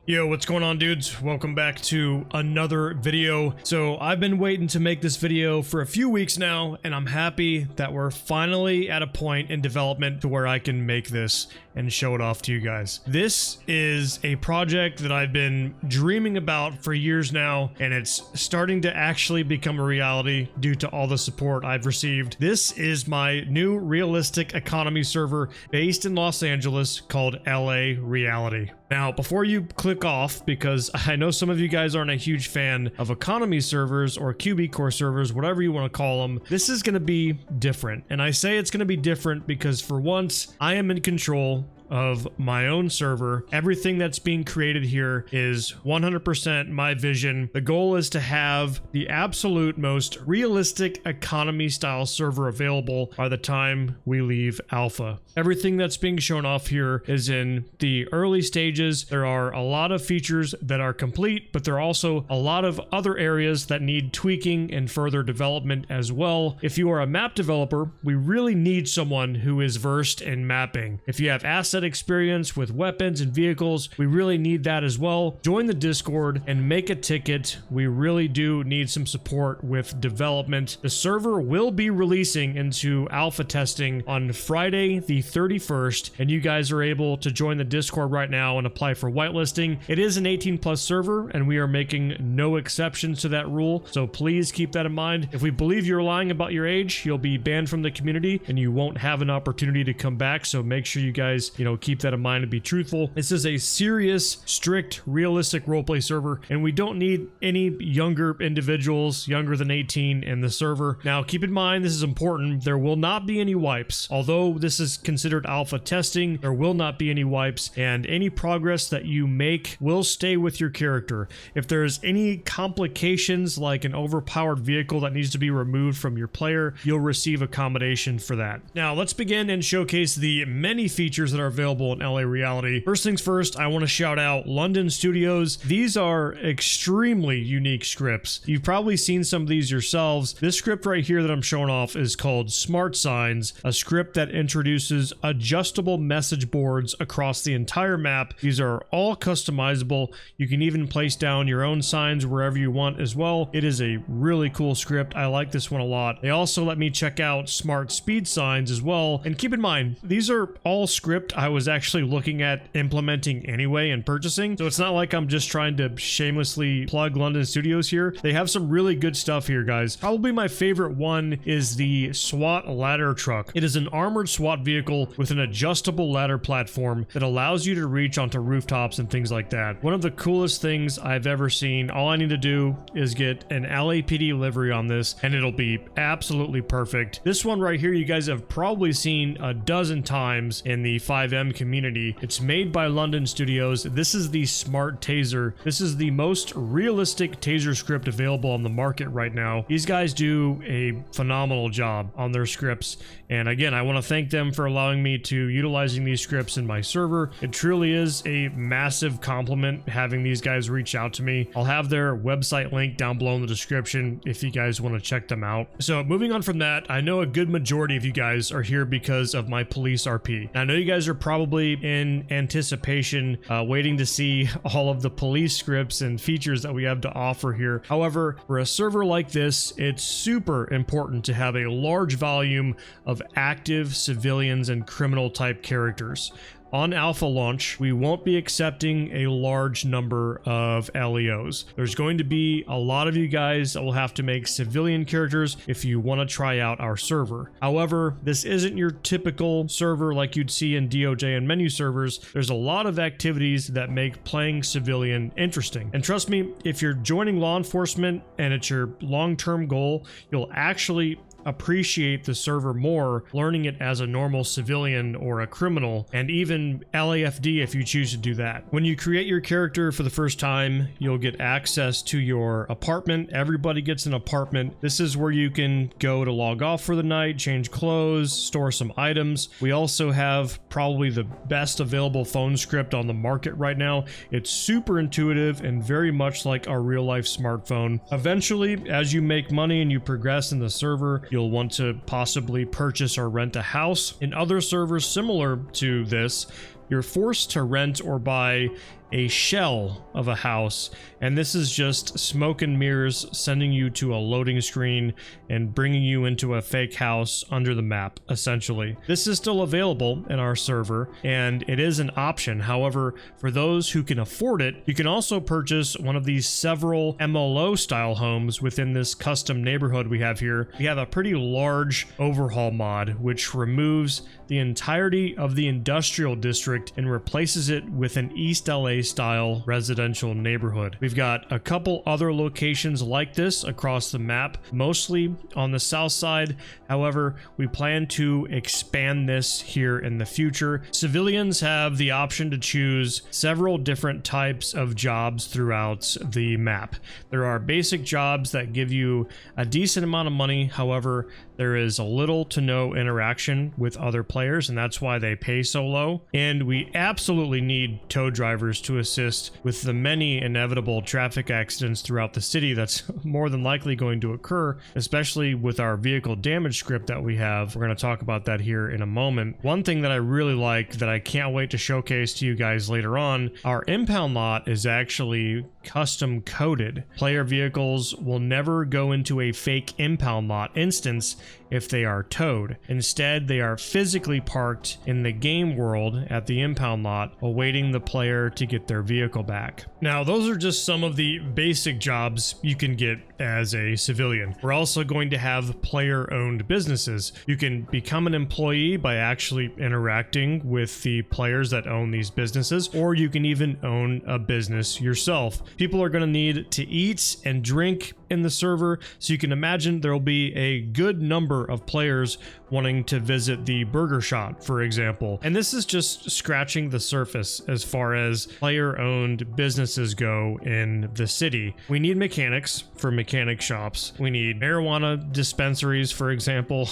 Yo, what's going on, dudes? Welcome back to another video. So I've been waiting to make this video for a few weeks now, and I'm happy that we're finally at a point in development to where I can make this and show it off to you guys. This is a project that I've been dreaming about for years now, and it's starting to actually become a reality due to all the support I've received. This is my new realistic economy server based in Los Angeles called LA Reality. Now, before you click off, because I know some of you guys aren't a huge fan of economy servers or QB core servers, whatever you want to call them, this is going to be different. And I say it's going to be different because for once, I am in control of my own server. Everything that's being created here is 100% my vision. The goal is to have the absolute most realistic economy style server available by the time we leave alpha. Everything that's being shown off here is in the early stages. There are a lot of features that are complete, but there are also a lot of other areas that need tweaking and further development as well. If you are a map developer, we really need someone who is versed in mapping. If you have asset experience with weapons and vehicles, we really need that as well. Join the Discord and make a ticket. We really do need some support with development. The server will be releasing into alpha testing on Friday the 31st, and you guys are able to join the Discord right now and apply for whitelisting. It is an 18+ server, and we are making no exceptions to that rule, so please keep that in mind. If we believe you're lying about your age, you'll be banned from the community and you won't have an opportunity to come back, so make sure you guys, keep that in mind and be truthful. This is a serious, strict, realistic roleplay server, and we don't need any younger individuals, younger than 18, in the server. Now, keep in mind, this is important. There will not be any wipes. Although this is considered alpha testing, there will not be any wipes, and any progress that you make will stay with your character. If there's any complications, like an overpowered vehicle that needs to be removed from your player, you'll receive accommodation for that. Now, let's begin and showcase the many features that are available in LA Reality. First things first, I want to shout out London Studios. These are extremely unique scripts. You've probably seen some of these yourselves. This script right here that I'm showing off is called Smart Signs, a script that introduces adjustable message boards across the entire map. These are all customizable. You can even place down your own signs wherever you want as well. It is a really cool script. I like this one a lot. They also let me check out Smart Speed Signs as well. And keep in mind, these are all script I was actually looking at implementing anyway and purchasing, so it's not like I'm just trying to shamelessly plug London Studios here. They have some really good stuff here, guys. Probably my favorite one is the SWAT ladder truck. It is an armored SWAT vehicle with an adjustable ladder platform that allows you to reach onto rooftops and things like that. One of the coolest things I've ever seen. All I need to do is get an LAPD livery on this and it'll be absolutely perfect. This one right here you guys have probably seen a dozen times in the FiveM community. It's made by London Studios. This is the Smart Taser. This is the most realistic taser script available on the market right now. These guys do a phenomenal job on their scripts, and again, I want to thank them for allowing me to utilizing these scripts in my server. It truly is a massive compliment having these guys reach out to me. I'll have their website link down below in the description if you guys want to check them out. So moving on from that, I know a good majority of you guys are here because of my police RP. I know you guys are probably in anticipation, waiting to see all of the police scripts and features that we have to offer here. However, for a server like this, it's super important to have a large volume of active civilians and criminal type characters. On alpha launch, we won't be accepting a large number of LEOs. There's going to be a lot of you guys that will have to make civilian characters if you want to try out our server. However, this isn't your typical server like you'd see in DOJ and menu servers. There's a lot of activities that make playing civilian interesting. And trust me, if you're joining law enforcement and it's your long-term goal, you'll actually appreciate the server more learning it as a normal civilian or a criminal, and even LAFD if you choose to do that. When you create your character for the first time, you'll get access to your apartment. Everybody gets an apartment. This is where you can go to log off for the night, change clothes, store some items. We also have probably the best available phone script on the market right now. It's super intuitive and very much like our real life smartphone. Eventually, as you make money and you progress in the server, you'll want to possibly purchase or rent a house. In other servers similar to this, you're forced to rent or buy a shell of a house, and this is just smoke and mirrors sending you to a loading screen and bringing you into a fake house under the map, essentially. This is still available in our server, and it is an option. However, for those who can afford it, you can also purchase one of these several MLO style homes within this custom neighborhood we have here. We have a pretty large overhaul mod which removes the entirety of the industrial district and replaces it with an East LA style residential neighborhood. We've got a couple other locations like this across the map, mostly on the south side. However, we plan to expand this here in the future. Civilians have the option to choose several different types of jobs throughout the map. There are basic jobs that give you a decent amount of money. However, there is a little to no interaction with other players, and that's why they pay so low. And we absolutely need tow drivers to assist with the many inevitable traffic accidents throughout the city that's more than likely going to occur, especially with our vehicle damage script that we have. We're going to talk about that here in a moment. One thing that I really like that I can't wait to showcase to you guys later on, our impound lot is actually custom coded. Player vehicles will never go into a fake impound lot instance if they are towed. Instead, they are physically parked in the game world at the impound lot, awaiting the player to get their vehicle back. Now, those are just some of the basic jobs you can get as a civilian. We're also going to have player-owned businesses. You can become an employee by actually interacting with the players that own these businesses, or you can even own a business yourself. People are going to need to eat and drink in the server, so you can imagine there will be a good number of players wanting to visit the burger shop, for example. And this is just scratching the surface as far as player-owned businesses go in the city. We need mechanics for mechanic shops. We need marijuana dispensaries, for example.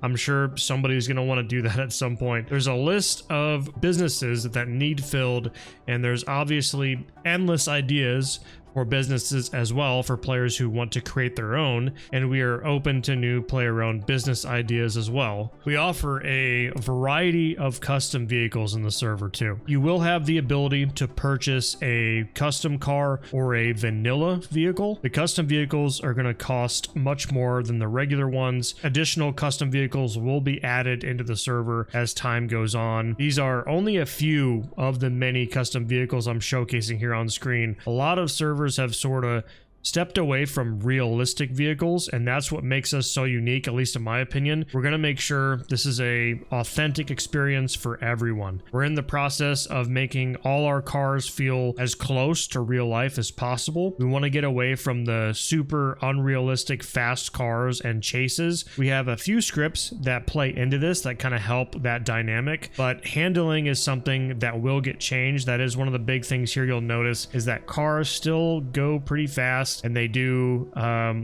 I'm sure somebody's going to want to do that at some point. There's a list of businesses that need filled, and there's obviously endless ideas for businesses as well for players who want to create their own, and we are open to new player-owned business ideas as well. We offer a variety of custom vehicles in the server too. You will have the ability to purchase a custom car or a vanilla vehicle. The custom vehicles are going to cost much more than the regular ones. Additional custom vehicles will be added into the server as time goes on. These are only a few of the many custom vehicles I'm showcasing here on screen. A lot of servers have sort of stepped away from realistic vehicles, and that's what makes us so unique, at least in my opinion. We're going to make sure this is a authentic experience for everyone. We're in the process of making all our cars feel as close to real life as possible. We want to get away from the super unrealistic fast cars and chases. We have a few scripts that play into this that kind of help that dynamic, but handling is something that will get changed. That is one of the big things here you'll notice, is that cars still go pretty fast, and they do,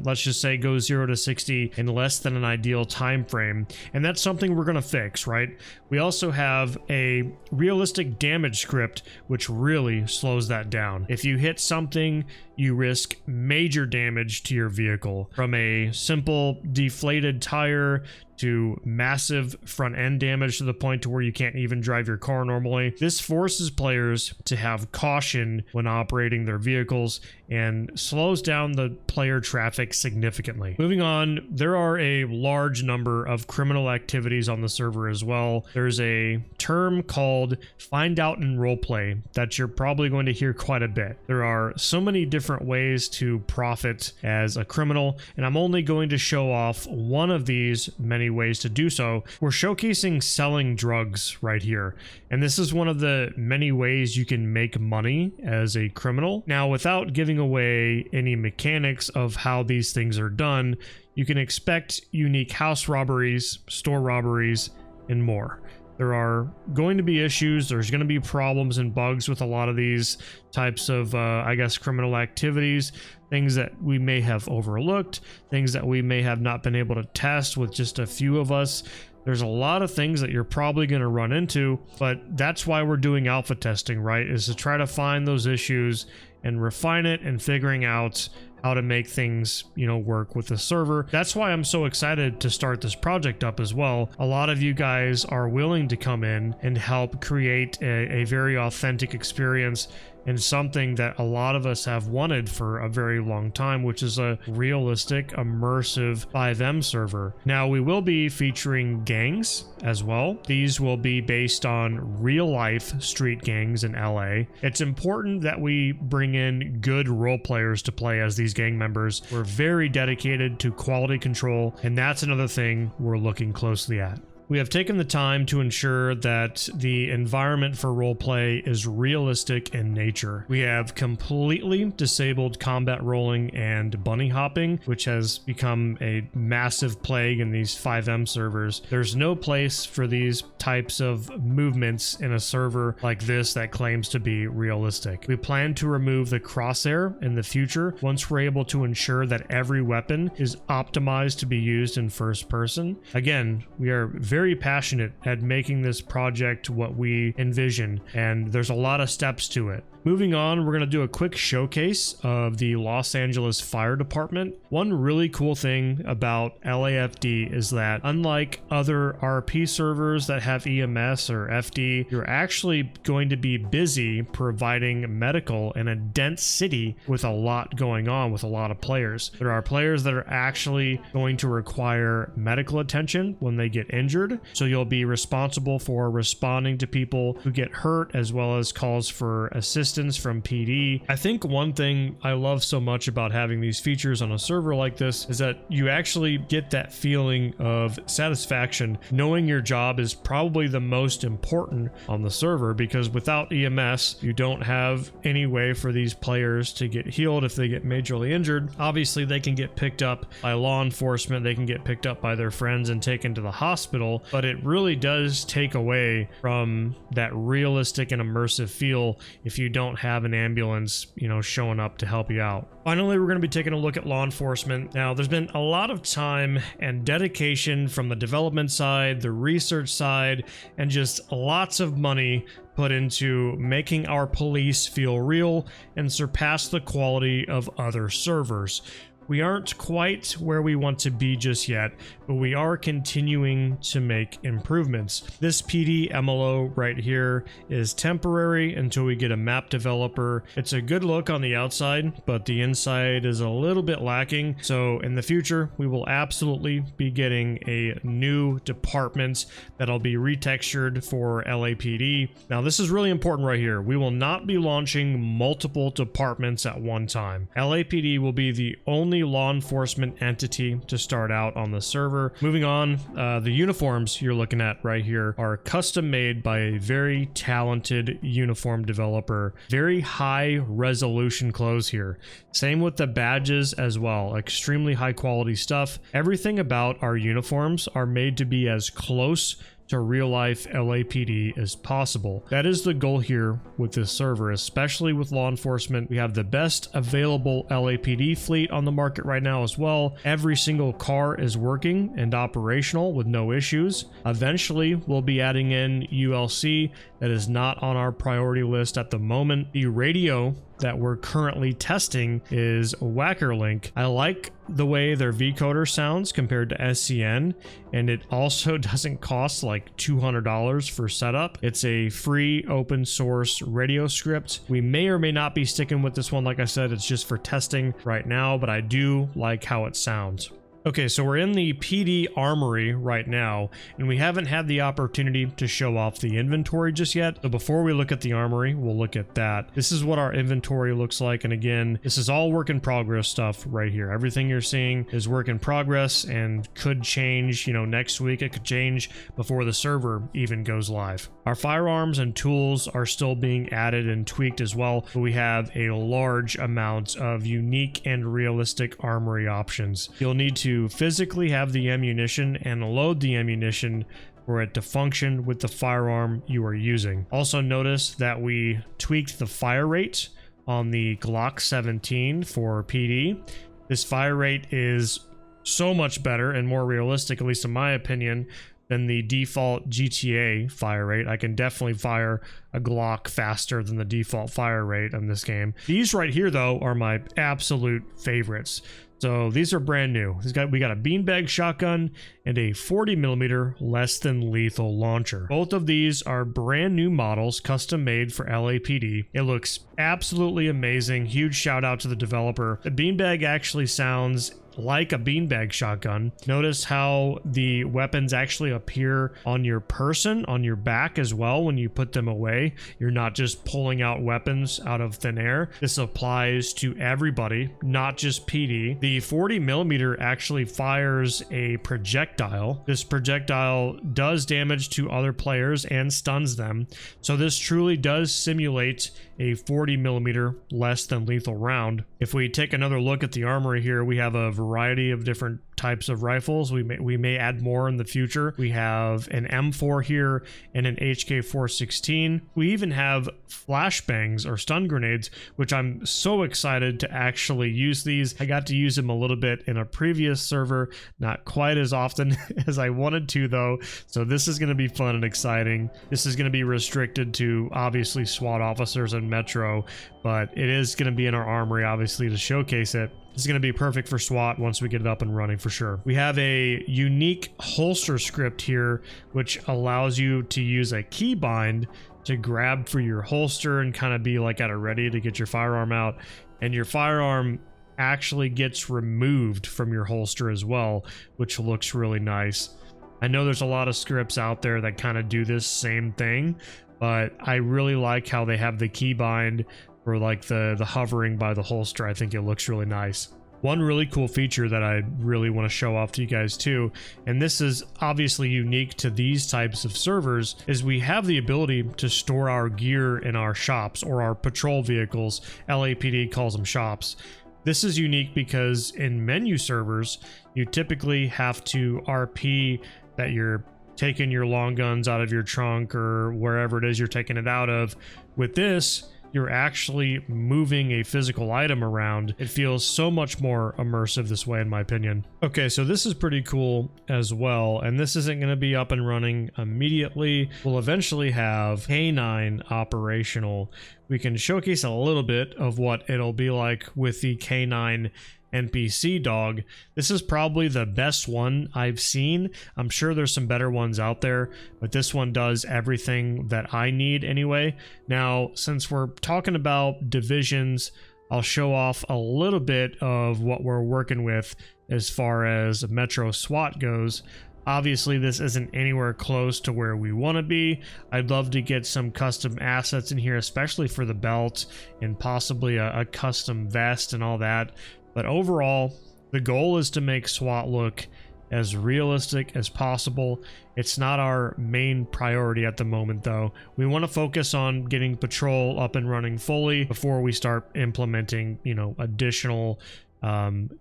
let's just say, go 0 to 60 in less than an ideal time frame, and that's something we're going to fix, right? We also have a realistic damage script which really slows that down. If you hit something, you risk major damage to your vehicle, from a simple deflated tire to massive front end damage to the point to where you can't even drive your car normally. This forces players to have caution when operating their vehicles and slows down the player traffic significantly. Moving on, there are a large number of criminal activities on the server as well. There's a term called find out and roleplay that you're probably going to hear quite a bit. There are so many different ways to profit as a criminal, and I'm only going to show off one of these many ways to do so. We're showcasing selling drugs right here, and this is one of the many ways you can make money as a criminal. Now, without giving away any mechanics of how these things are done, you can expect unique house robberies, store robberies, and more. There are going to be issues, there's going to be problems and bugs with a lot of these types of, I guess, criminal activities, things that we may have overlooked, things that we may have not been able to test with just a few of us. There's a lot of things that you're probably going to run into, but that's why we're doing alpha testing, right? Is to try to find those issues and refine it and figuring out how to make things, you know, work with the server. That's why I'm so excited to start this project up as well. A lot of you guys are willing to come in and help create a very authentic experience and something that a lot of us have wanted for a very long time, which is a realistic, immersive FiveM server. Now, we will be featuring gangs as well. These will be based on real-life street gangs in LA. It's important that we bring in good role players to play as these gang members. We're very dedicated to quality control, and that's another thing we're looking closely at. We have taken the time to ensure that the environment for roleplay is realistic in nature. We have completely disabled combat rolling and bunny hopping, which has become a massive plague in these FiveM servers. There's no place for these types of movements in a server like this that claims to be realistic. We plan to remove the crosshair in the future once we're able to ensure that every weapon is optimized to be used in first person. Again, we are very passionate at making this project what we envision, and there's a lot of steps to it. Moving on, we're going to do a quick showcase of the Los Angeles Fire Department. One really cool thing about LAFD is that unlike other RP servers that have EMS or FD, you're actually going to be busy providing medical in a dense city with a lot going on, with a lot of players. There are players that are actually going to require medical attention when they get injured, so you'll be responsible for responding to people who get hurt, as well as calls for assistance from PD. I think one thing I love so much about having these features on a server like this is that you actually get that feeling of satisfaction knowing your job is probably the most important on the server, because without EMS, you don't have any way for these players to get healed if they get majorly injured. Obviously, they can get picked up by law enforcement, they can get picked up by their friends and taken to the hospital, but it really does take away from that realistic and immersive feel if you don't have an ambulance, showing up to help you out. Finally, we're going to be taking a look at law enforcement. Now, there's been a lot of time and dedication from the development side, the research side, and just lots of money put into making our police feel real and surpass the quality of other servers. We aren't quite where we want to be just yet, but we are continuing to make improvements. This PD MLO right here is temporary until we get a map developer. It's a good look on the outside, but the inside is a little bit lacking. So in the future, we will absolutely be getting a new department that'll be retextured for LAPD. Now, this is really important right here. We will not be launching multiple departments at one time. LAPD will be the only law enforcement entity to start out on the server. Moving on, the uniforms you're looking at right here are custom made by a very talented uniform developer. Very high resolution clothes here. Same with the badges as well. Extremely high quality stuff. Everything about our uniforms are made to be as close to real life LAPD as possible. That is the goal here with this server, especially with law enforcement. We have the best available LAPD fleet on the market right now as well. Every single car is working and operational with no issues. Eventually, we'll be adding in ULC. That is not on our priority list at the moment. The radio that we're currently testing is Wackerlink. I like the way their vocoder sounds compared to SCN, and it also doesn't cost like $200 for setup. It's a free open source radio script. We may or may not be sticking with this one. Like I said, it's just for testing right now, but I do like how it sounds. Okay, so we're in the PD Armory right now, and we haven't had the opportunity to show off the inventory just yet. So before we look at the Armory, we'll look at that. This is what our inventory looks like, and again, this is all work in progress stuff right here. Everything you're seeing is work in progress and could change, next week. It could change before the server even goes live. Our firearms and tools are still being added and tweaked as well, but we have a large amount of unique and realistic armory options. You'll need to physically have the ammunition and load the ammunition for it to function with the firearm you are using. Also notice that we tweaked the fire rate on the Glock 17 for PD. This fire rate is so much better and more realistic, at least in my opinion, than the default GTA fire rate. I can definitely fire a Glock faster than the default fire rate in this game. These right here though are my absolute favorites. So these are brand new. We got a beanbag shotgun and a 40mm less than lethal launcher. Both of these are brand new models, custom made for LAPD. It looks absolutely amazing. Huge shout out to the developer. The beanbag actually sounds like a beanbag shotgun. Notice how the weapons actually appear on your person, on your back as well when you put them away. You're not just pulling out weapons out of thin air. This applies to everybody, not just PD. The 40mm actually fires a projectile. This projectile does damage to other players and stuns them. So this truly does simulate a 40mm less than lethal round. If we take another look at the armory here, we have a variety of different types of rifles. We may add more in the future. We have an M4 here and an HK416. We even have flashbangs or stun grenades, which I'm so excited to actually use these. I got to use them a little bit in a previous server, not quite as often as I wanted to though. So this is going to be fun and exciting. This is going to be restricted to obviously SWAT officers and Metro, but it is going to be in our armory obviously to showcase it. This is going to be perfect for SWAT once we get it up and running for sure. We have a unique holster script here, which allows you to use a keybind to grab for your holster and kind of be like at a ready to get your firearm out. And your firearm actually gets removed from your holster as well, which looks really nice. I know there's a lot of scripts out there that kind of do this same thing, but I really like how they have the keybind for like the hovering by the holster. I think it looks really nice. One really cool feature that I really want to show off to you guys too, and this is obviously unique to these types of servers, is we have the ability to store our gear in our shops or our patrol vehicles. LAPD calls them shops. This is unique because in menu servers, you typically have to RP that you're taking your long guns out of your trunk or wherever it is you're taking it out of. With this, you're actually moving a physical item around. It feels so much more immersive this way, in my opinion. Okay, so this is pretty cool as well, and this isn't going to be up and running immediately. We'll eventually have K9 operational. We can showcase a little bit of what it'll be like with the K9 NPC dog. This is probably the best one I've seen. I'm sure there's some better ones out there, but this one does everything that I need anyway. Now, since we're talking about divisions, I'll show off a little bit of what we're working with as far as Metro SWAT goes. Obviously, this isn't anywhere close to where we want to be. I'd love to get some custom assets in here, especially for the belt and possibly a custom vest and all that. But overall, the goal is to make SWAT look as realistic as possible. It's not our main priority at the moment though. We want to focus on getting patrol up and running fully before we start implementing, you know, additional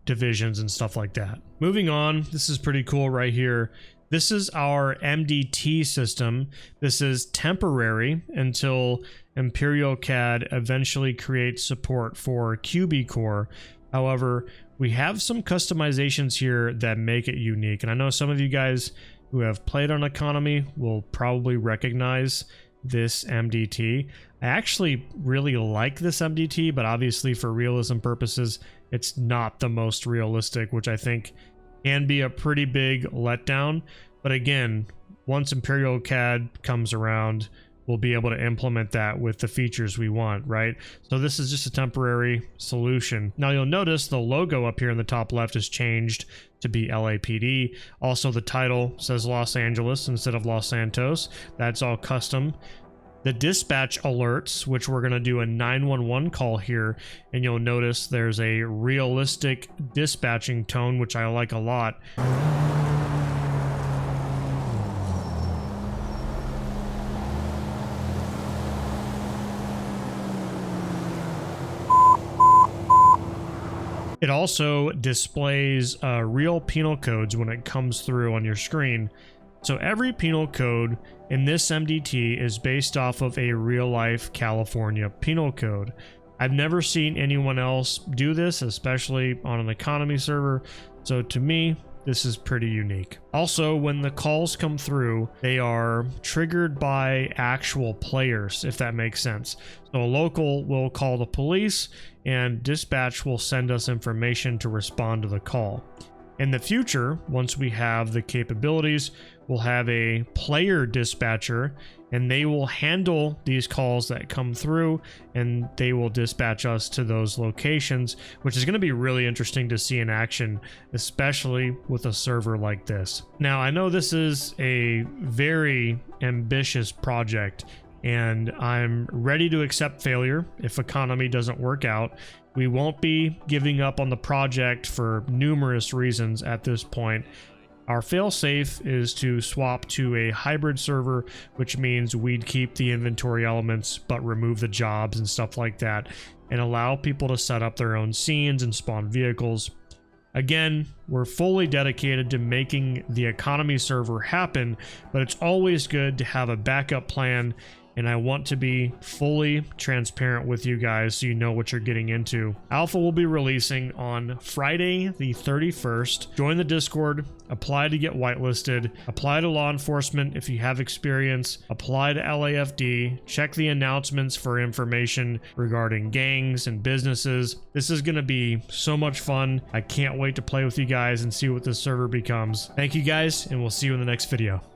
divisions and stuff like that. Moving on, this is pretty cool right here. This is our MDT system. This is temporary until Imperial CAD eventually creates support for QB Core. However, we have some customizations here that make it unique. And I know some of you guys who have played on Economy will probably recognize this MDT. I actually really like this MDT, but obviously for realism purposes, it's not the most realistic, which I think can be a pretty big letdown. But again, once Imperial CAD comes around, we'll be able to implement that with the features we want, right? So this is just a temporary solution. Now you'll notice the logo up here in the top left has changed to be LAPD. Also the title says Los Angeles instead of Los Santos. That's all custom. The dispatch alerts, which we're gonna do a 911 call here, and you'll notice there's a realistic dispatching tone, which I like a lot. It also displays real penal codes when it comes through on your screen. So every penal code in this MDT is based off of a real-life California penal code. I've never seen anyone else do this, especially on an economy server. So to me, this is pretty unique. Also, when the calls come through, they are triggered by actual players, if that makes sense. So a local will call the police and dispatch will send us information to respond to the call. In the future, once we have the capabilities, we'll have a player dispatcher and they will handle these calls that come through and they will dispatch us to those locations, which is going to be really interesting to see in action, especially with a server like this. Now, I know this is a very ambitious project and I'm ready to accept failure if economy doesn't work out. We won't be giving up on the project for numerous reasons at this point. Our failsafe is to swap to a hybrid server, which means we'd keep the inventory elements but remove the jobs and stuff like that, and allow people to set up their own scenes and spawn vehicles. Again, we're fully dedicated to making the economy server happen, but it's always good to have a backup plan, and I want to be fully transparent with you guys so you know what you're getting into. Alpha will be releasing on Friday the 31st. Join the Discord, apply to get whitelisted, apply to law enforcement if you have experience, apply to LAFD, check the announcements for information regarding gangs and businesses. This is going to be so much fun. I can't wait to play with you guys and see what this server becomes. Thank you guys, and we'll see you in the next video.